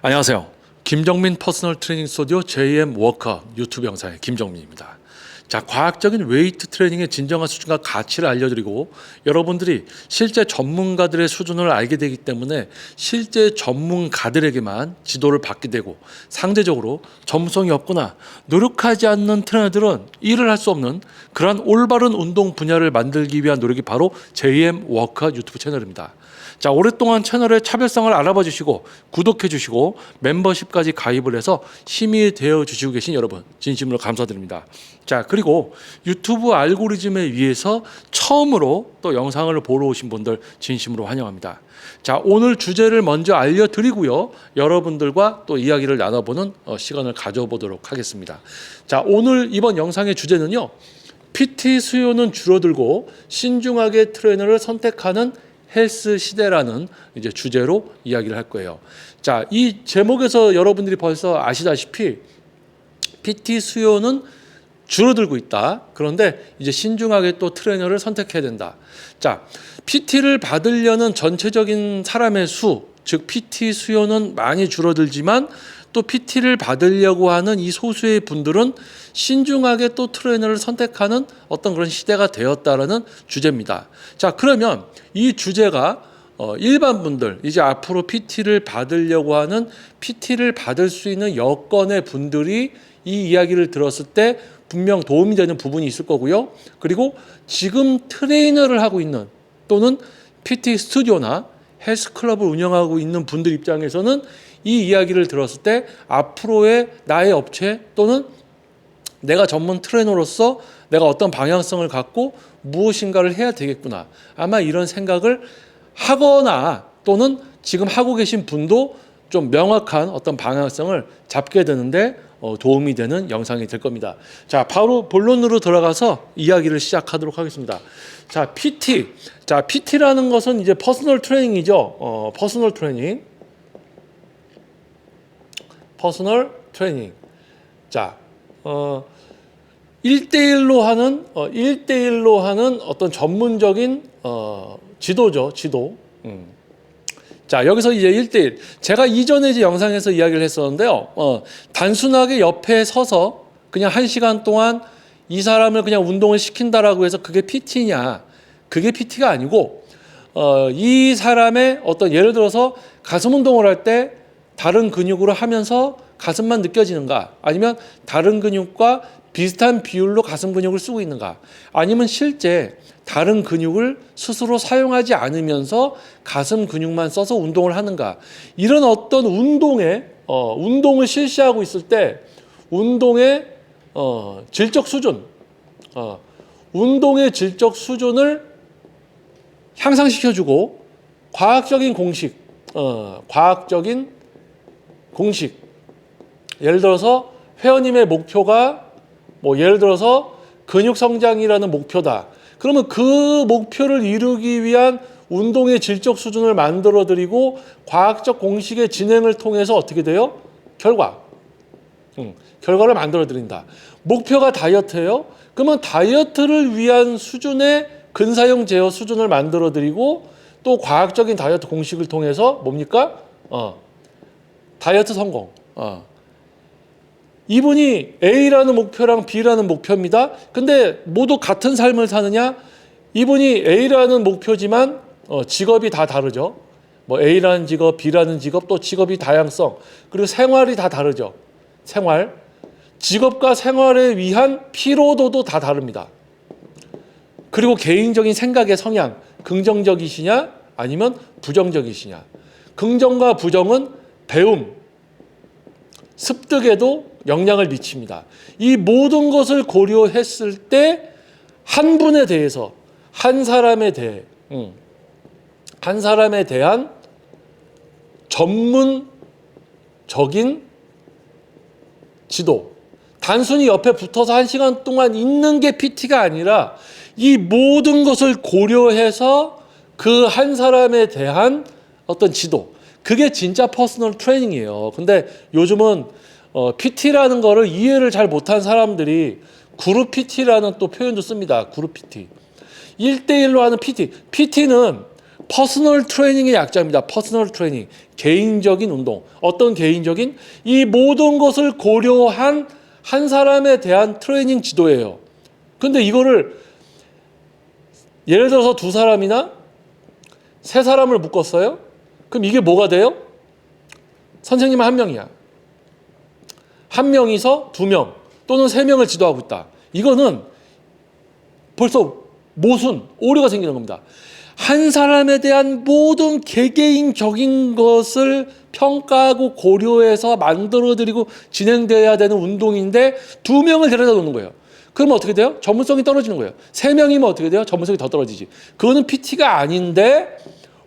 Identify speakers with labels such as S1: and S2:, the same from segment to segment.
S1: 안녕하세요. 김정민 퍼스널 트레이닝 스튜디오 JM 워커 유튜브 영상의 김정민입니다. 자, 과학적인 웨이트 트레이닝의 진정한 수준과 가치를 알려드리고 여러분들이 실제 전문가들의 수준을 알게 되기 때문에 실제 전문가들에게만 지도를 받게 되고 상대적으로 전문성이 없거나 노력하지 않는 트레이너들은 일을 할 수 없는 그러한 올바른 운동 분야를 만들기 위한 노력이 바로 JM 워커 유튜브 채널입니다. 자, 오랫동안 채널의 차별성을 알아봐 주시고 구독해 주시고 멤버십까지 가입을 해서 힘이 되어 주시고 계신 여러분 진심으로 감사드립니다. 자, 그리고 유튜브 알고리즘에 의해서 처음으로 또 영상을 보러 오신 분들 진심으로 환영합니다. 자, 오늘 주제를 먼저 알려드리고요. 여러분들과 또 이야기를 나눠보는 시간을 가져보도록 하겠습니다. 자, 오늘 이번 영상의 주제는요. PT 수요는 줄어들고 신중하게 트레이너를 선택하는 헬스 시대라는 이제 주제로 이야기를 할 거예요. 자, 이 제목에서 여러분들이 벌써 아시다시피 PT 수요는 줄어들고 있다. 그런데 이제 신중하게 또 트레이너를 선택해야 된다. 자, PT를 받으려는 전체적인 사람의 수, 즉 PT 수요는 많이 줄어들지만 또 PT를 받으려고 하는 이 소수의 분들은 신중하게 또 트레이너를 선택하는 어떤 그런 시대가 되었다라는 주제입니다. 자, 그러면 이 주제가 일반 분들, 이제 앞으로 PT를 받으려고 하는 PT를 받을 수 있는 여건의 분들이 이 이야기를 들었을 때 분명 도움이 되는 부분이 있을 거고요. 그리고 지금 트레이너를 하고 있는 또는 PT 스튜디오나 헬스클럽을 운영하고 있는 분들 입장에서는 이 이야기를 들었을 때 앞으로의 나의 업체 또는 내가 전문 트레이너로서 내가 어떤 방향성을 갖고 무엇인가를 해야 되겠구나. 아마 이런 생각을 하거나 또는 지금 하고 계신 분도 좀 명확한 어떤 방향성을 잡게 되는데 도움이 되는 영상이 될 겁니다. 자, 바로 본론으로 들어가서 이야기를 시작하도록 하겠습니다. 자, PT. 자, PT라는 것은 이제 퍼스널 트레이닝이죠. 퍼스널 트레이닝. 퍼스널 트레이닝. 자, 1대1로 하는 어떤 전문적인 지도죠, 지도. 자, 여기서 이제 1대1. 제가 이전에 이제 영상에서 이야기를 했었는데요. 단순하게 옆에 서서 그냥 1시간 동안 이 사람을 그냥 운동을 시킨다라고 해서 그게 PT냐? 그게 PT가 아니고, 이 사람의 어떤 예를 들어서 가슴 운동을 할 때 다른 근육으로 하면서 가슴만 느껴지는가? 아니면 다른 근육과 비슷한 비율로 가슴 근육을 쓰고 있는가? 아니면 실제 다른 근육을 스스로 사용하지 않으면서 가슴 근육만 써서 운동을 하는가? 이런 어떤 운동을 실시하고 있을 때 운동의 질적 수준, 운동의 질적 수준을 향상시켜주고 과학적인 공식. 예를 들어서 회원님의 목표가 예를 들어서 근육 성장이라는 목표다. 그러면 그 목표를 이루기 위한 운동의 질적 수준을 만들어 드리고 과학적 공식의 진행을 통해서 어떻게 돼요? 결과를 만들어 드린다. 목표가 다이어트예요. 그러면 다이어트를 위한 수준의 근사형 제어 수준을 만들어 드리고 또 과학적인 다이어트 공식을 통해서 뭡니까? 다이어트 성공. 이분이 A라는 목표랑 B라는 목표입니다. 근데 모두 같은 삶을 사느냐? 이분이 A라는 목표지만 직업이 다 다르죠. A라는 직업, B라는 직업, 또 직업이 다양성, 그리고 생활이 다 다르죠. 직업과 생활에 위한 피로도도 다 다릅니다. 그리고 개인적인 생각의 성향, 긍정적이시냐 아니면 부정적이시냐. 긍정과 부정은 배움, 습득에도 영향을 미칩니다. 이 모든 것을 고려했을 때 한 분에 대해서 한 사람에 대한 전문적인 지도. 단순히 옆에 붙어서 1시간 동안 있는 게 PT가 아니라 이 모든 것을 고려해서 그 한 사람에 대한 어떤 지도. 그게 진짜 퍼스널 트레이닝이에요. 근데 요즘은 PT라는 거를 이해를 잘 못한 사람들이 그룹 PT라는 또 표현도 씁니다. 그룹 PT. 1대1로 하는 PT. PT는 퍼스널 트레이닝의 약자입니다. 퍼스널 트레이닝. 개인적인 운동. 어떤 개인적인? 이 모든 것을 고려한 한 사람에 대한 트레이닝 지도예요. 근데 이거를 예를 들어서 두 사람이나 세 사람을 묶었어요? 그럼 이게 뭐가 돼요? 선생님은 한 명이야. 한 명이서 두 명 또는 세 명을 지도하고 있다. 이거는 벌써 모순, 오류가 생기는 겁니다. 한 사람에 대한 모든 개개인적인 것을 평가하고 고려해서 만들어드리고 진행돼야 되는 운동인데 두 명을 데려다 놓는 거예요. 그러면 어떻게 돼요? 전문성이 떨어지는 거예요. 세 명이면 어떻게 돼요? 전문성이 더 떨어지지. 그거는 PT가 아닌데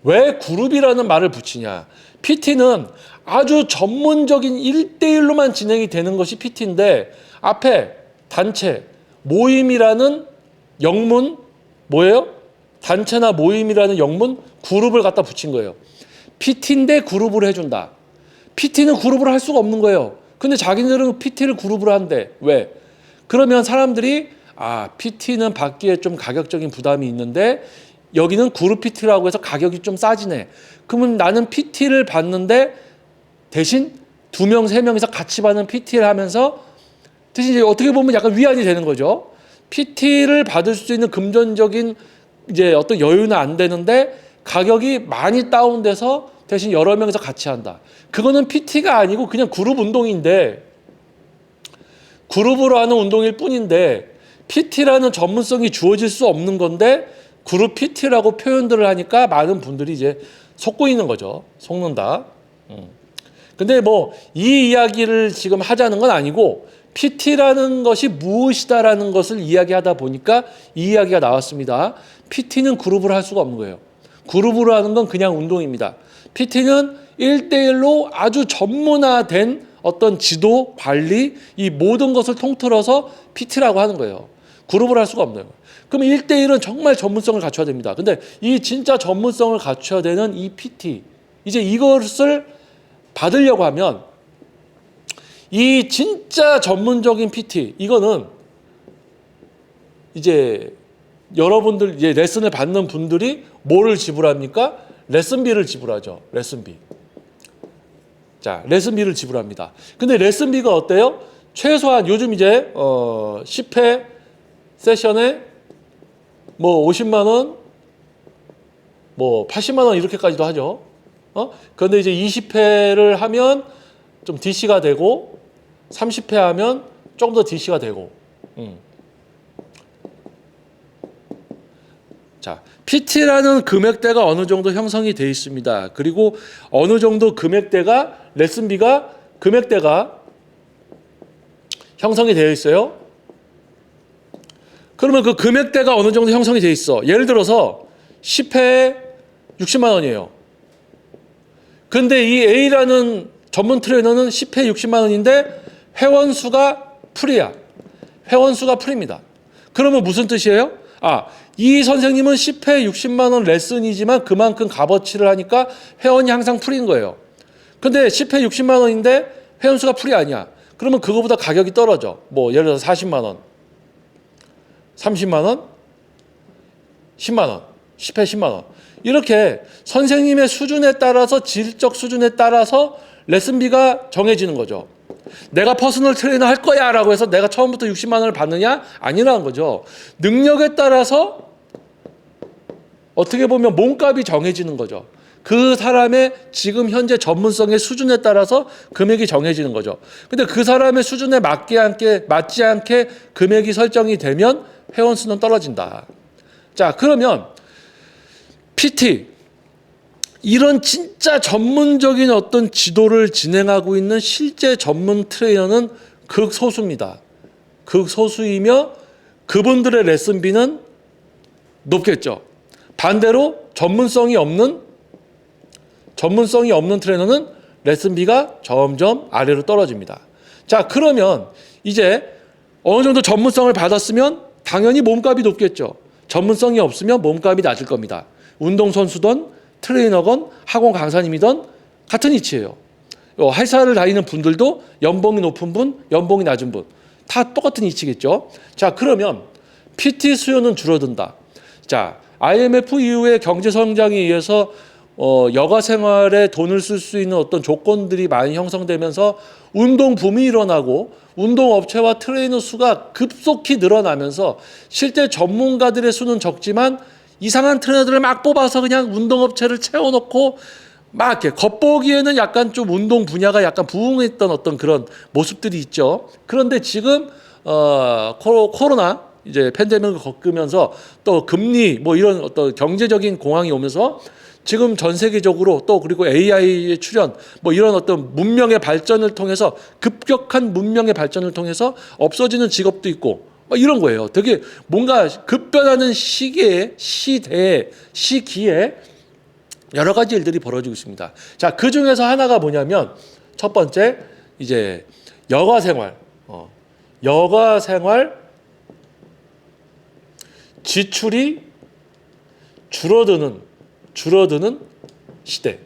S1: 왜 그룹이라는 말을 붙이냐. PT는 아주 전문적인 1대1로만 진행이 되는 것이 PT인데 앞에 단체, 모임이라는 영문 뭐예요? 단체나 모임이라는 영문 그룹을 갖다 붙인 거예요. PT인데 그룹을 해준다. PT는 그룹을 할 수가 없는 거예요. 근데 자기들은 PT를 그룹으로 한대. 왜? 그러면 사람들이 PT는 받기에 좀 가격적인 부담이 있는데 여기는 그룹 PT라고 해서 가격이 좀 싸지네. 그러면 나는 PT를 받는데 대신 두 명, 세 명이서 같이 받는 PT를 하면서 대신 이제 어떻게 보면 약간 위안이 되는 거죠. PT를 받을 수 있는 금전적인 이제 어떤 여유는 안 되는데 가격이 많이 다운돼서 대신 여러 명이서 같이 한다. 그거는 PT가 아니고 그냥 그룹 운동인데 그룹으로 하는 운동일 뿐인데 PT라는 전문성이 주어질 수 없는 건데 그룹 PT라고 표현들을 하니까 많은 분들이 이제 속고 있는 거죠. 속는다. 근데 뭐 이 이야기를 지금 하자는 건 아니고 PT라는 것이 무엇이다라는 것을 이야기하다 보니까 이 이야기가 나왔습니다. PT는 그룹을 할 수가 없는 거예요. 그룹으로 하는 건 그냥 운동입니다. PT는 1대1로 아주 전문화된 어떤 지도, 관리, 이 모든 것을 통틀어서 PT라고 하는 거예요. 그룹을 할 수가 없는 거예요. 그럼 1대1은 정말 전문성을 갖춰야 됩니다. 근데 이 진짜 전문성을 갖춰야 되는 이 PT, 이제 이것을 받으려고 하면 이 진짜 전문적인 PT, 이거는 이제 여러분들 이제 레슨을 받는 분들이 뭐를 지불합니까? 레슨비를 지불하죠. 레슨비. 자, 레슨비를 지불합니다. 근데 레슨비가 어때요? 최소한 요즘 이제 10회 세션에 뭐 50만 원, 뭐 80만 원 이렇게까지도 하죠. 그런데 이제 20회를 하면 좀 DC가 되고 30회 하면 조금 더 DC가 되고. 자, PT라는 금액대가 어느 정도 형성이 되어 있습니다. 그리고 어느 정도 금액대가 레슨비가 금액대가 형성이 되어 있어요. 그러면 그 금액대가 어느 정도 형성이 되어 있어. 예를 들어서 10회에 60만 원이에요. 근데 이 A라는 전문 트레이너는 10회 60만 원인데 회원수가 풀이야. 회원수가 풀입니다. 그러면 무슨 뜻이에요? 이 선생님은 10회 60만 원 레슨이지만 그만큼 값어치를 하니까 회원이 항상 풀인 거예요. 근데 10회 60만 원인데 회원수가 풀이 아니야. 그러면 그거보다 가격이 떨어져. 뭐 예를 들어서 40만 원, 30만 원, 10만 원, 10회 10만 원. 이렇게 선생님의 수준에 따라서 질적 수준에 따라서 레슨비가 정해지는 거죠. 내가 퍼스널 트레이너 할 거야 라고 해서 내가 처음부터 60만 원을 받느냐? 아니라는 거죠. 능력에 따라서 어떻게 보면 몸값이 정해지는 거죠. 그 사람의 지금 현재 전문성의 수준에 따라서 금액이 정해지는 거죠. 근데 그 사람의 수준에 맞지 않게 금액이 설정이 되면 회원수는 떨어진다. 자, 그러면 PT, 이런 진짜 전문적인 어떤 지도를 진행하고 있는 실제 전문 트레이너는 극소수입니다. 극소수이며 그분들의 레슨비는 높겠죠. 반대로 전문성이 없는 트레이너는 레슨비가 점점 아래로 떨어집니다. 자, 그러면 이제 어느 정도 전문성을 받았으면 당연히 몸값이 높겠죠. 전문성이 없으면 몸값이 낮을 겁니다. 운동선수든 트레이너건 학원 강사님이든 같은 이치예요. 회사를 다니는 분들도 연봉이 높은 분, 연봉이 낮은 분 다 똑같은 이치겠죠. 자, 그러면 PT 수요는 줄어든다. 자, IMF 이후에 경제 성장에 의해서 여가 생활에 돈을 쓸 수 있는 어떤 조건들이 많이 형성되면서 운동 붐이 일어나고 운동 업체와 트레이너 수가 급속히 늘어나면서 실제 전문가들의 수는 적지만 이상한 트레이너들을 막 뽑아서 그냥 운동 업체를 채워놓고 막 이렇게 겉보기에는 약간 좀 운동 분야가 약간 부흥했던 어떤 그런 모습들이 있죠. 그런데 지금 코로나 이제 팬데믹을 겪으면서 또 금리 뭐 이런 어떤 경제적인 공황이 오면서 지금 전 세계적으로 또 그리고 AI의 출현 뭐 이런 어떤 문명의 발전을 통해서 급격한 문명의 발전을 통해서 없어지는 직업도 있고 이런 거예요. 되게 뭔가 급변하는 시기에 여러 가지 일들이 벌어지고 있습니다. 자, 그 중에서 하나가 뭐냐면 첫 번째 이제 여가 생활 지출이 줄어드는 시대.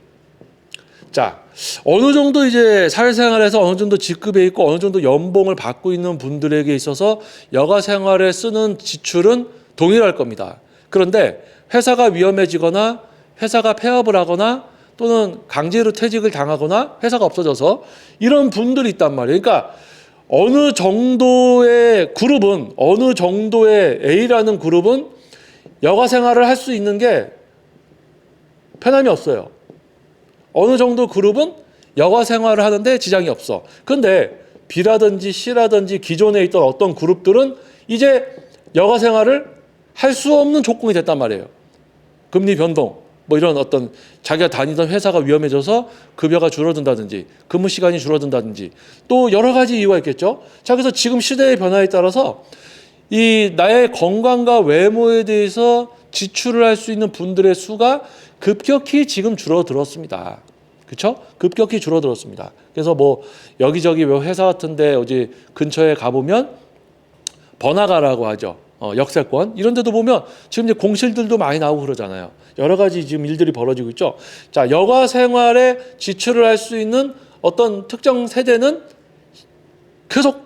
S1: 자, 어느 정도 이제 사회생활에서 어느 정도 직급에 있고 어느 정도 연봉을 받고 있는 분들에게 있어서 여가 생활에 쓰는 지출은 동일할 겁니다. 그런데 회사가 위험해지거나 회사가 폐업을 하거나 또는 강제로 퇴직을 당하거나 회사가 없어져서 이런 분들이 있단 말이에요. 그러니까 어느 정도의 A라는 그룹은 여가 생활을 할 수 있는 게 편함이 없어요. 어느 정도 그룹은 여가 생활을 하는데 지장이 없어. 근데 B라든지 C라든지 기존에 있던 어떤 그룹들은 이제 여가 생활을 할 수 없는 조건이 됐단 말이에요. 금리 변동, 뭐 이런 어떤 자기가 다니던 회사가 위험해져서 급여가 줄어든다든지 근무 시간이 줄어든다든지 또 여러 가지 이유가 있겠죠. 자, 그래서 지금 시대의 변화에 따라서 이 나의 건강과 외모에 대해서 지출을 할 수 있는 분들의 수가 급격히 지금 줄어들었습니다. 그렇죠? 급격히 줄어들었습니다. 그래서 뭐 여기저기 회사 같은데 어디 근처에 가보면 번화가라고 하죠. 역세권 이런 데도 보면 지금 이제 공실들도 많이 나오고 그러잖아요. 여러 가지 지금 일들이 벌어지고 있죠. 자, 여가 생활에 지출을 할 수 있는 어떤 특정 세대는 계속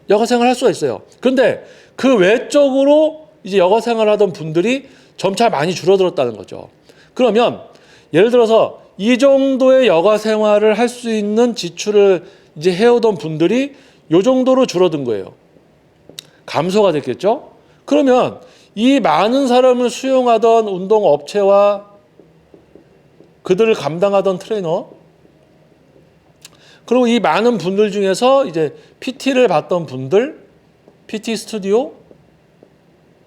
S1: 여가 생활을 할 수가 있어요. 그런데 그 외적으로 이제 여가 생활하던 분들이 점차 많이 줄어들었다는 거죠. 그러면 예를 들어서 이 정도의 여가 생활을 할 수 있는 지출을 이제 해오던 분들이 이 정도로 줄어든 거예요. 감소가 됐겠죠? 그러면 이 많은 사람을 수용하던 운동업체와 그들을 감당하던 트레이너 그리고 이 많은 분들 중에서 이제 PT를 받던 분들, PT 스튜디오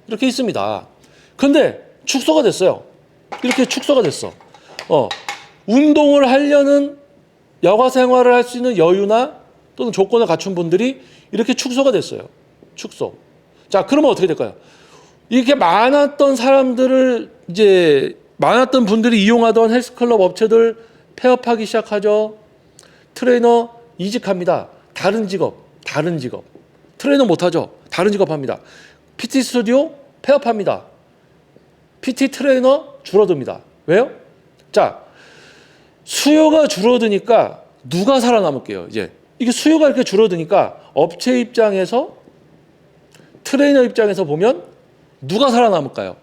S1: 이렇게 있습니다. 근데 축소가 됐어요. 이렇게 축소가 됐어. 운동을 하려는 여가 생활을 할 수 있는 여유나 또는 조건을 갖춘 분들이 이렇게 축소가 됐어요. 축소. 자, 그러면 어떻게 될까요? 이렇게 많았던 분들이 이용하던 헬스클럽 업체들 폐업하기 시작하죠. 트레이너 이직합니다. 다른 직업. 트레이너 못하죠. 다른 직업 합니다. PT 스튜디오 폐업합니다. PT 트레이너 줄어듭니다. 왜요? 자, 수요가 줄어드니까 누가 살아남을게요. 이제 이게 수요가 이렇게 줄어드니까 업체 입장에서 트레이너 입장에서 보면 누가 살아남을까요?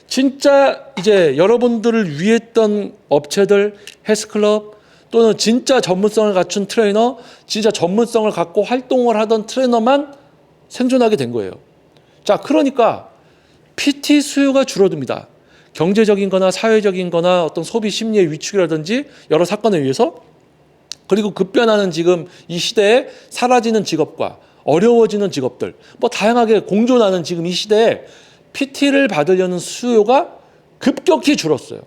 S1: 진짜 이제 여러분들을 위했던 업체들, 헬스클럽 또는 진짜 전문성을 갖춘 트레이너, 진짜 전문성을 갖고 활동을 하던 트레이너만 생존하게 된 거예요. 자, 그러니까 PT 수요가 줄어듭니다. 경제적인 거나 사회적인 거나 어떤 소비 심리의 위축이라든지 여러 사건에 의해서 그리고 급변하는 지금 이 시대에 사라지는 직업과 어려워지는 직업들 뭐 다양하게 공존하는 지금 이 시대에 PT를 받으려는 수요가 급격히 줄었어요.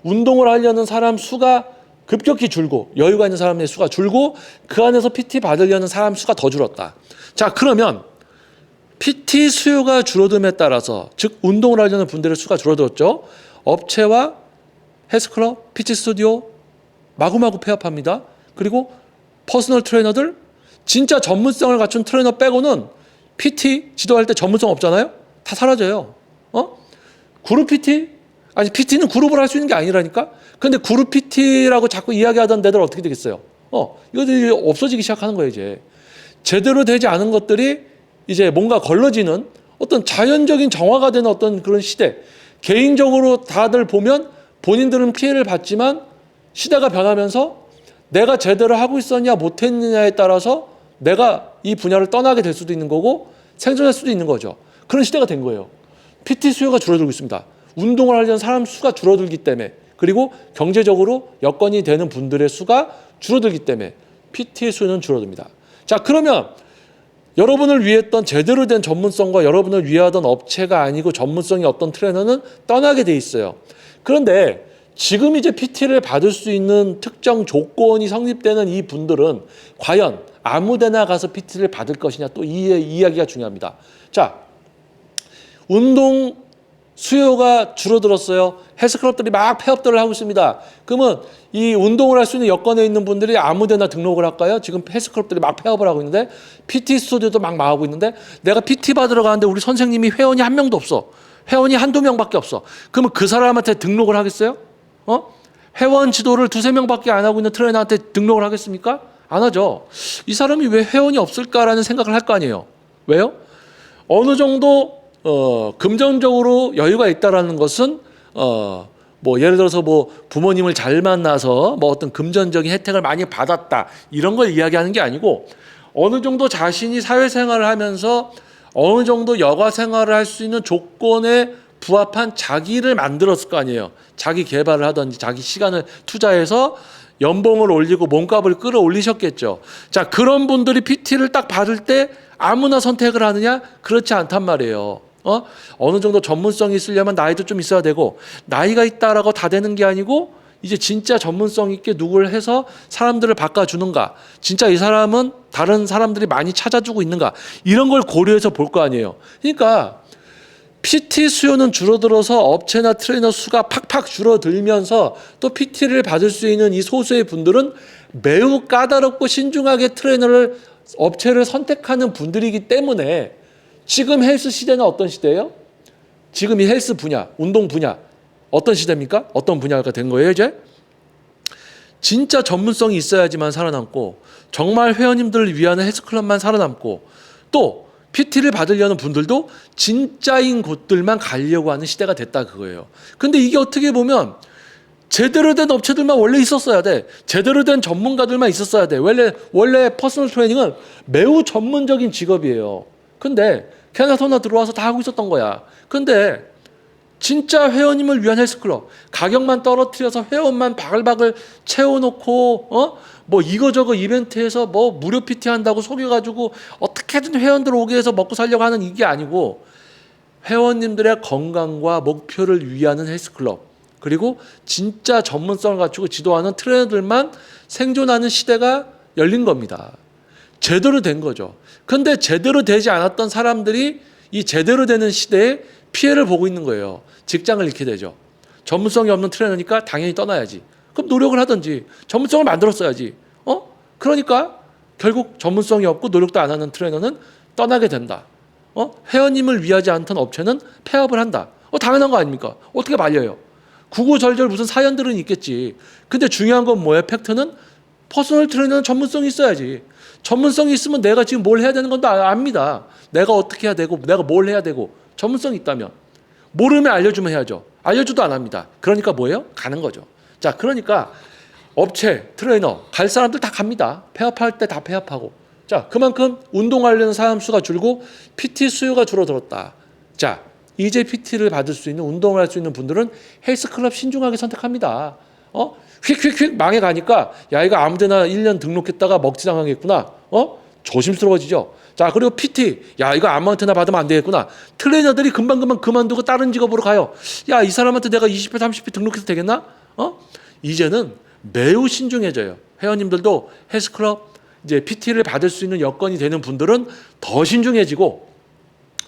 S1: 운동을 하려는 사람 수가 급격히 줄고 여유가 있는 사람의 수가 줄고 그 안에서 PT 받으려는 사람 수가 더 줄었다. 자, 그러면 PT 수요가 줄어듦에 따라서 즉 운동을 하려는 분들의 수가 줄어들었죠. 업체와 헬스클럽, PT 스튜디오 마구마구 폐업합니다. 그리고 퍼스널 트레이너들 진짜 전문성을 갖춘 트레이너 빼고는 PT 지도할 때 전문성 없잖아요. 다 사라져요. 그룹 PT? 아니 PT는 그룹을 할 수 있는 게 아니라니까. 근데 그룹 PT라고 자꾸 이야기하던 데들 어떻게 되겠어요? 이것들이 없어지기 시작하는 거예요. 이제 제대로 되지 않은 것들이 이제 뭔가 걸러지는 어떤 자연적인 정화가 되는 어떤 그런 시대. 개인적으로 다들 보면 본인들은 피해를 봤지만 시대가 변하면서 내가 제대로 하고 있었냐 못했느냐에 따라서 내가 이 분야를 떠나게 될 수도 있는 거고 생존할 수도 있는 거죠. 그런 시대가 된 거예요. PT 수요가 줄어들고 있습니다. 운동을 하려는 사람 수가 줄어들기 때문에, 그리고 경제적으로 여건이 되는 분들의 수가 줄어들기 때문에 PT의 수요는 줄어듭니다. 자, 그러면 여러분을 위했던 제대로 된 전문성과 여러분을 위하던 업체가 아니고 전문성이 없던 트레이너는 떠나게 돼 있어요. 그런데 지금 이제 PT를 받을 수 있는 특정 조건이 성립되는 이 분들은 과연 아무데나 가서 PT를 받을 것이냐, 또 이 이야기가 중요합니다. 자, 운동 수요가 줄어들었어요. 헬스클럽들이 막 폐업들을 하고 있습니다. 그러면 이 운동을 할 수 있는 여건에 있는 분들이 아무데나 등록을 할까요? 지금 헬스클럽들이 막 폐업을 하고 있는데 PT 스튜디오도 막 망하고 있는데 내가 PT 받으러 가는데 우리 선생님이 회원이 한 명도 없어. 회원이 한두 명밖에 없어. 그러면 그 사람한테 등록을 하겠어요? 회원 지도를 두세 명밖에 안 하고 있는 트레이너한테 등록을 하겠습니까? 안 하죠. 이 사람이 왜 회원이 없을까라는 생각을 할 거 아니에요. 왜요? 어느 정도 금전적으로 여유가 있다라는 것은 뭐 예를 들어서 뭐 부모님을 잘 만나서 뭐 어떤 금전적인 혜택을 많이 받았다 이런 걸 이야기하는 게 아니고, 어느 정도 자신이 사회생활을 하면서 어느 정도 여가 생활을 할 수 있는 조건에 부합한 자기를 만들었을 거 아니에요. 자기 개발을 하든지 자기 시간을 투자해서 연봉을 올리고 몸값을 끌어올리셨겠죠. 자, 그런 분들이 PT를 딱 받을 때 아무나 선택을 하느냐? 그렇지 않단 말이에요. 어느 정도 전문성이 있으려면 나이도 좀 있어야 되고, 나이가 있다라고 다 되는 게 아니고 이제 진짜 전문성 있게 누구를 해서 사람들을 바꿔주는가, 진짜 이 사람은 다른 사람들이 많이 찾아주고 있는가, 이런 걸 고려해서 볼 거 아니에요. 그러니까 PT 수요는 줄어들어서 업체나 트레이너 수가 팍팍 줄어들면서 또 PT를 받을 수 있는 이 소수의 분들은 매우 까다롭고 신중하게 트레이너를, 업체를 선택하는 분들이기 때문에 지금 헬스 시대는 어떤 시대예요? 지금 이 헬스 분야, 운동 분야 어떤 시대입니까? 어떤 분야가 된 거예요 이제? 진짜 전문성이 있어야지만 살아남고, 정말 회원님들을 위한 헬스클럽만 살아남고, 또 PT를 받으려는 분들도 진짜인 곳들만 가려고 하는 시대가 됐다 그거예요. 근데 이게 어떻게 보면 제대로 된 업체들만 원래 있었어야 돼. 제대로 된 전문가들만 있었어야 돼. 원래 퍼스널 트레이닝은 매우 전문적인 직업이에요. 근데 캐나토나 들어와서 다 하고 있었던 거야. 근데 진짜 회원님을 위한 헬스클럽, 가격만 떨어뜨려서 회원만 바글바글 채워놓고 뭐 이거저거 이벤트에서 뭐 무료 PT 한다고 속여가지고 어떻게든 회원들 오게 해서 먹고 살려고 하는 이게 아니고, 회원님들의 건강과 목표를 위하는 헬스클럽, 그리고 진짜 전문성을 갖추고 지도하는 트레이너들만 생존하는 시대가 열린 겁니다. 제대로 된 거죠. 근데 제대로 되지 않았던 사람들이 이 제대로 되는 시대에 피해를 보고 있는 거예요. 직장을 잃게 되죠. 전문성이 없는 트레이너니까 당연히 떠나야지. 그럼 노력을 하든지 전문성을 만들었어야지. 그러니까 결국 전문성이 없고 노력도 안 하는 트레이너는 떠나게 된다. 회원님을 위하지 않던 업체는 폐업을 한다. 당연한 거 아닙니까? 어떻게 말려요? 구구절절 무슨 사연들은 있겠지. 근데 중요한 건 뭐예요? 팩트는 퍼스널 트레이너는 전문성이 있어야지. 전문성이 있으면 내가 지금 뭘 해야 되는 건 다 압니다. 내가 어떻게 해야 되고 내가 뭘 해야 되고, 전문성이 있다면. 모르면 알려주면 해야죠. 알려줘도 안 합니다. 그러니까 뭐예요? 가는 거죠. 자, 그러니까 업체, 트레이너 갈 사람들 다 갑니다. 폐업할 때 다 폐업하고. 자, 그만큼 운동하려는 사람 수가 줄고 PT 수요가 줄어들었다. 자, 이제 PT를 받을 수 있는, 운동을 할 수 있는 분들은 헬스클럽 신중하게 선택합니다. 휙휙휙 망해가니까 야, 이거 아무데나 1년 등록했다가 먹지 당하겠구나. 조심스러워지죠. 자, 그리고 PT, 야, 이거 아무한테나 받으면 안 되겠구나. 트레이너들이 금방금방 그만두고 다른 직업으로 가요. 야, 이 사람한테 내가 20회 30회 등록해서 되겠나? 이제는 매우 신중해져요. 회원님들도 헬스클럽 이제 PT를 받을 수 있는 여건이 되는 분들은 더 신중해지고,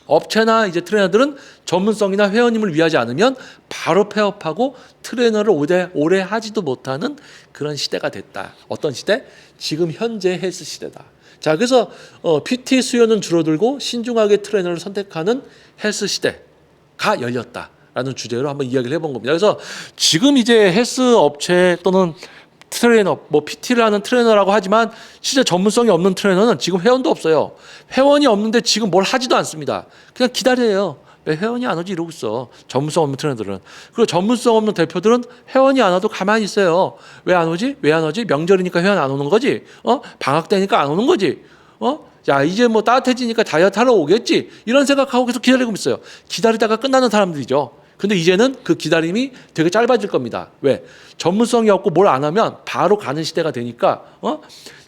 S1: 업체나 이제 트레이너들은 전문성이나 회원님을 위하지 않으면 바로 폐업하고 트레이너를 오래 하지도 못하는 그런 시대가 됐다. 어떤 시대? 지금 현재 헬스 시대다. 자, 그래서 PT 수요는 줄어들고 신중하게 트레이너를 선택하는 헬스 시대가 열렸다라는 주제로 한번 이야기를 해본 겁니다. 그래서 지금 이제 헬스 업체 또는 트레이너, 뭐 PT를 하는 트레이너라고 하지만 실제 전문성이 없는 트레이너는 지금 회원도 없어요. 회원이 없는데 지금 뭘 하지도 않습니다. 그냥 기다려요. 왜 회원이 안 오지 이러고 있어. 전문성 없는 트레이너들은. 그리고 전문성 없는 대표들은 회원이 안 와도 가만히 있어요. 왜 안 오지? 왜 안 오지? 명절이니까 회원 안 오는 거지. 방학 때니까 안 오는 거지. 야, 이제 뭐 따뜻해지니까 다이어트 하러 오겠지. 이런 생각하고 계속 기다리고 있어요. 기다리다가 끝나는 사람들이죠. 근데 이제는 그 기다림이 되게 짧아질 겁니다. 왜? 전문성이 없고 뭘 안 하면 바로 가는 시대가 되니까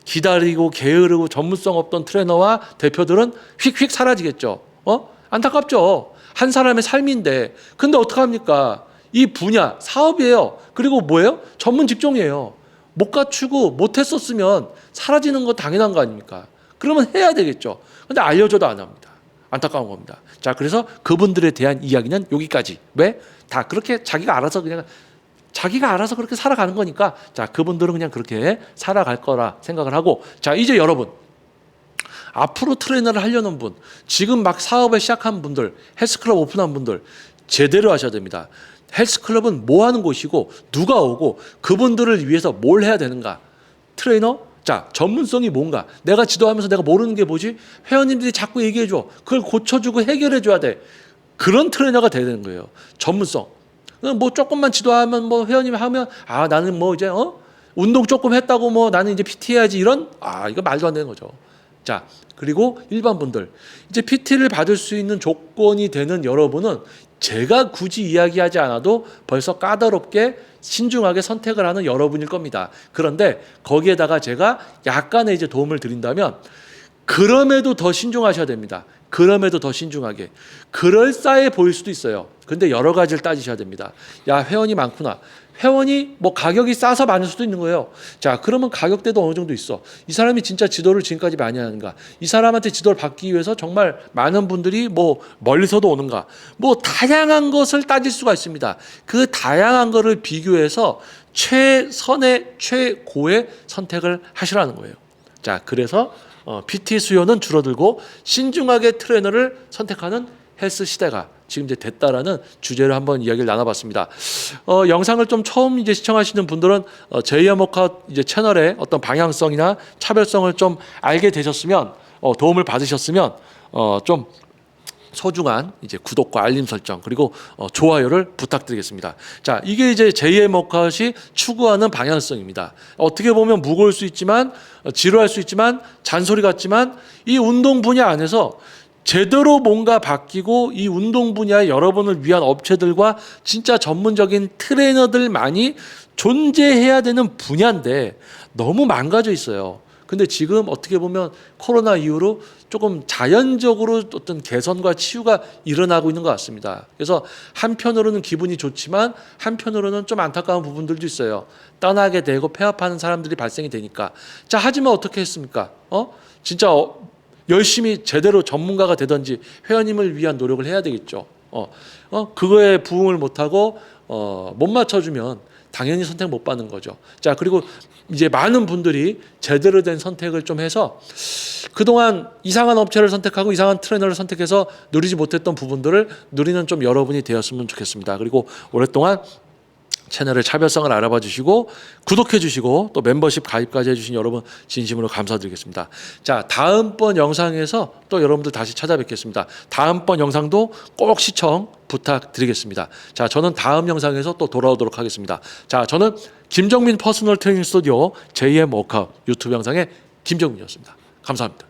S1: 기다리고 게으르고 전문성 없던 트레이너와 대표들은 휙휙 사라지겠죠. 안타깝죠. 한 사람의 삶인데. 근데 어떡합니까? 이 분야 사업이에요. 그리고 뭐예요? 전문 직종이에요. 못 갖추고 못 했었으면 사라지는 건 당연한 거 아닙니까? 그러면 해야 되겠죠. 근데 알려줘도 안 합니다. 안타까운 겁니다. 자, 그래서 그분들에 대한 이야기는 여기까지. 왜? 다 그렇게 자기가 알아서 그렇게 살아가는 거니까, 자, 그분들은 그냥 그렇게 살아갈 거라 생각을 하고, 자, 이제 여러분, 앞으로 트레이너를 하려는 분, 지금 막 사업을 시작한 분들, 헬스클럽 오픈한 분들, 제대로 하셔야 됩니다. 헬스클럽은 뭐 하는 곳이고, 누가 오고, 그분들을 위해서 뭘 해야 되는가? 트레이너? 자, 전문성이 뭔가? 내가 지도하면서 내가 모르는 게 뭐지? 회원님들이 자꾸 얘기해줘. 그걸 고쳐주고 해결해줘야 돼. 그런 트레이너가 돼야 되는 거예요. 전문성. 뭐 조금만 지도하면 뭐 회원님이 하면 나는 뭐 이제 운동 조금 했다고 뭐 나는 이제 PT 해야지 이런 이거 말도 안 되는 거죠. 자, 그리고 일반 분들 이제 PT를 받을 수 있는 조건이 되는 여러분은 제가 굳이 이야기하지 않아도 벌써 까다롭게 신중하게 선택을 하는 여러분일 겁니다. 그런데 거기에다가 제가 약간의 이제 도움을 드린다면 그럼에도 더 신중하셔야 됩니다. 그럼에도 더 신중하게. 그럴싸해 보일 수도 있어요. 근데 여러 가지를 따지셔야 됩니다. 야, 회원이 많구나. 회원이 뭐 가격이 싸서 많을 수도 있는 거예요. 자, 그러면 가격대도 어느 정도 있어. 이 사람이 진짜 지도를 지금까지 많이 하는가? 이 사람한테 지도를 받기 위해서 정말 많은 분들이 뭐 멀리서도 오는가? 뭐 다양한 것을 따질 수가 있습니다. 그 다양한 것을 비교해서 최선의 최고의 선택을 하시라는 거예요. 자, 그래서 PT 수요는 줄어들고 신중하게 트레이너를 선택하는 헬스 시대가 지금 이제 됐다라는 주제를 한번 이야기를 나눠봤습니다. 영상을 좀 처음 이제 시청하시는 분들은 JM 워크아웃 이제 채널의 어떤 방향성이나 차별성을 좀 알게 되셨으면 도움을 받으셨으면 좀 소중한 이제 구독과 알림 설정 그리고 좋아요를 부탁드리겠습니다. 자, 이게 이제 JM 워크아웃이 추구하는 방향성입니다. 어떻게 보면 무거울 수 있지만 지루할 수 있지만 잔소리 같지만 이 운동 분야 안에서 제대로 뭔가 바뀌고 이 운동 분야에 여러분을 위한 업체들과 진짜 전문적인 트레이너들만이 존재해야 되는 분야인데 너무 망가져 있어요. 근데 지금 어떻게 보면 코로나 이후로 조금 자연적으로 어떤 개선과 치유가 일어나고 있는 것 같습니다. 그래서 한편으로는 기분이 좋지만 한편으로는 좀 안타까운 부분들도 있어요. 떠나게 되고 폐업하는 사람들이 발생이 되니까. 자, 하지만 어떻게 했습니까? 진짜 열심히 제대로 전문가가 되든지 회원님을 위한 노력을 해야 되겠죠. 그거에 부응을 못하고 못 맞춰주면 당연히 선택 못 받는 거죠. 자, 그리고 이제 많은 분들이 제대로 된 선택을 좀 해서 그동안 이상한 업체를 선택하고 이상한 트레이너를 선택해서 누리지 못했던 부분들을 누리는 좀 여러분이 되었으면 좋겠습니다. 그리고 오랫동안 채널의 차별성을 알아봐 주시고 구독해 주시고 또 멤버십 가입까지 해주신 여러분 진심으로 감사드리겠습니다. 자, 다음번 영상에서 또 여러분들 다시 찾아뵙겠습니다. 다음번 영상도 꼭 시청 부탁드리겠습니다. 자, 저는 다음 영상에서 또 돌아오도록 하겠습니다. 자, 저는 김정민 퍼스널 트레이닝 스튜디오 JM 워크아웃 유튜브 영상의 김정민이었습니다. 감사합니다.